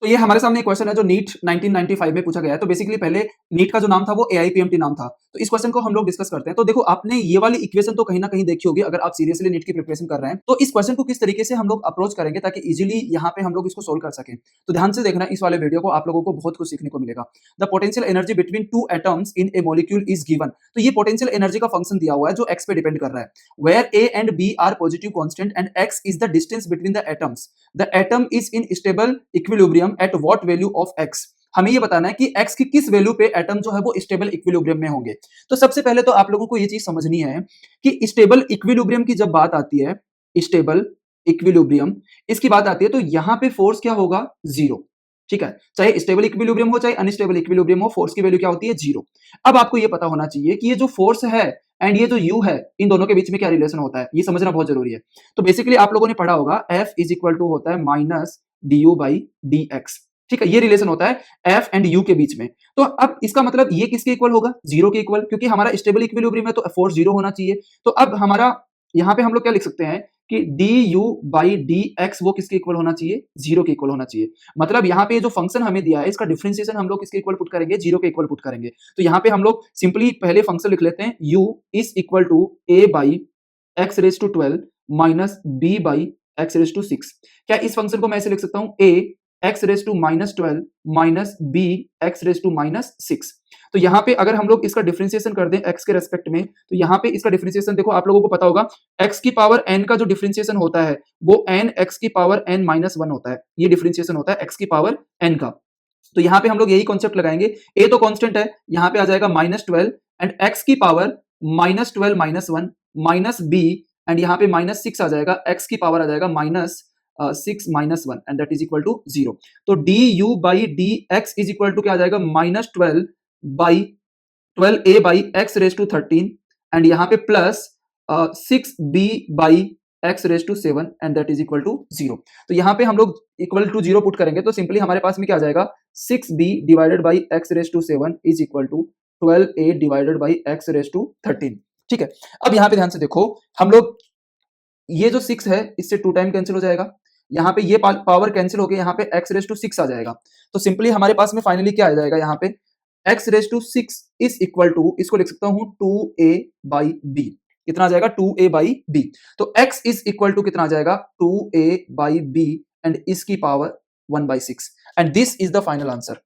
तो ये हमारे सामने एक क्वेश्चन है जो नीट 1995 में पूछा गया है। तो बेसिकली पहले नीट का जो नाम था वो एआईपीएमटी नाम था। तो इस क्वेश्चन को हम लोग डिस्कस करते हैं। तो देखो आपने ये वाली इक्वेशन तो कहीं ना कहीं देखी होगी अगर आप सीरियसली नीट की प्रिपरेशन कर रहे हैं। तो इस क्वेश्चन को किस तरीके से हम लोग अप्रोच करेंगे ताकि इजीली यहाँ पे हम लोग इसको सोल्व कर सकें। तो ध्यान से देखना इस वाले वीडियो को, आप लोगों को बहुत कुछ सीखने को मिलेगा। The potential energy between two atoms in A molecule is given. तो ये पोटेंशियल एनर्जी का फंक्शन दिया हुआ है जो एक्स पे डिपेंड कर रहा है। Where a and b are positive constant and x is the distance between the atoms. The atom is in stable equilibrium at what value of x. हमें ये बताना है कि एक्स की किस वैल्यू पे एटम जो है वो स्टेबल इक्विलिब्रियम में होंगे। तो सबसे पहले तो आप लोगों को ये चीज समझनी है कि स्टेबल इक्विलिब्रियम की जब बात आती है, स्टेबल इक्विलिब्रियम इसकी बात आती है, तो यहां पे फोर्स क्या होगा? जीरो। ठीक है, चाहे स्टेबल इक्विलिब्रियम हो चाहे अनस्टेबल इक्विलिब्रियम हो, फोर्स की वैल्यू क्या होती है? जीरो। अब आपको ये पता होना चाहिए कि ये जो फोर्स है एंड ये जो यू है, इन दोनों के बीच में क्या रिलेशन होता है, ये समझना बहुत जरूरी है। तो बेसिकली आप लोगों ने पढ़ा होगा एफ इज इक्वल टू होता है minus D u by d x. ठीक है, ये रिलेशन होता है एफ एंड यू के बीच में। तो अब इसका मतलब ये किसके इक्वल होगा? जीरो के इक्वल, क्योंकि हमारा स्टेबल इक्विलिब्रियम है तो फोर्स जीरो होना चाहिए। तो अब हमारा यहाँ पे हम लोग क्या लिख सकते हैं कि D u by d x वो किसके इक्वल होना चाहिए? जीरो के इक्वल होना चाहिए। मतलब यहाँ पे जो फंक्शन हमें दिया है इसका डिफरेंशिएशन हम लोग किसके इक्वल पुट करेंगे? जीरो के इक्वल पुट करेंगे। तो यहाँ पे हम लोग सिंपली पहले फंक्शन लिख लेते हैं, u is equal to a by x raise to 12 minus b by x raise to 6। क्या इस फंक्शन को मैं ऐसे लिख सकता हूं? a x raise to minus 12 minus b x raise to minus 6। तो यहाँ पे अगर हम लोग इसका डिफरेंशिएशन कर दें x के रेस्पेक्ट में, तो यहाँ पे इसका डिफरेंशिएशन देखो, आप लोगों को पता होगा x की पावर n का जो डिफरेंशिएशन होता है वो n x की पावर n माइनस 1 होता है। ये डिफरेंशिएशन होता है x की पावर n का। तो यहाँ पे हम लोग यही कॉन्सेप्ट लगाएंगे, a तो कांस्टेंट है, यहाँ पे आ जाएगा माइनस 12 एंड x की power minus 12 minus 1 minus b and यहाँ पे माइनस 6 आ जाएगा, x की पावर आ जाएगा minus 6 minus 1 and that is equal to 0। तो d u by d x is equal to क्या आ जाएगा? Minus 12 by 12 a by x raise to 13 and यहाँ पे plus 6b by x raise to 7 and that is equal to 0। तो यहाँ पे हम लोग इक्वल टू 0 पुट करेंगे तो सिंपली हमारे पास में क्या आ जाएगा? 6b divided by x raise to 7 is equal to 12a divided by x raise to 13। ठीक है, अब यहाँ पे ध्यान से देखो, हम लोग ये जो 6 है इससे 2 टाइम कैंसिल हो जाएगा, यहाँ पे ये पावर कैंसिल होकर यहाँ पे x रेज टू 6 आ जाएगा। तो सिंपली हमारे पास में फाइनली क्या आ जाएगा? यहाँ पे x raise to 6 is equal to, इसको लिख सकता हूं 2a बाई b। कितना आ जाएगा? 2a by b। तो x इज इक्वल टू कितना आ जाएगा? 2a बाई b एंड इसकी power 1 by 6 and this is the final answer.